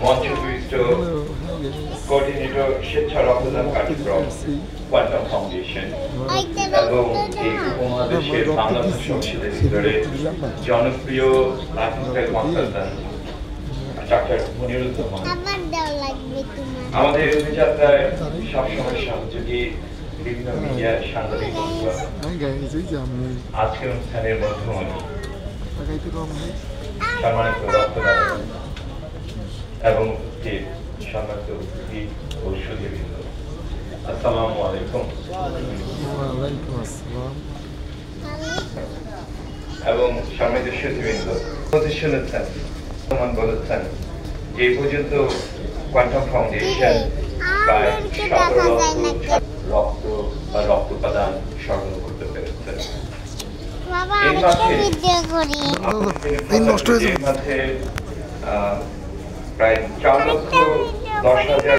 মঞ্চবিষ্ট coordinator স্বেচ্ছা রক্তদান কার্যক্রম কোয়ান্টাম ফাউন্ডেশন এবং এই উপমহাদেশের বাংলাদেশ সংসদের ভিতরে জনপ্রিয় লাইফস্টাইল কনসালট্যান্ট ডাক্তার মনিরুজ্জামান আমাদের অভিযাত্রায় সবসময় সহযোগী বিভিন্ন মিডিয়ার সাংবাদিক বন্ধুরা আজকের অনুষ্ঠানের মধ্যমণি সম্মানিত রক্তদাতা এবং উপস্থিত সম্মানিত উপস্থিতি ও সুধীবৃন্দ, আসসালামু আলাইকুম। এবং সম্মানিত সুধীবৃন্দ শুনেছেন বলেছেন যে পর্যন্ত কোয়ান্টাম ফাউন্ডেশন প্রায় 17 লক্ষ রক্ত উপাদান সংগ্রহ করতে পেরেছে। এর মাঝে প্রায় 4,10,000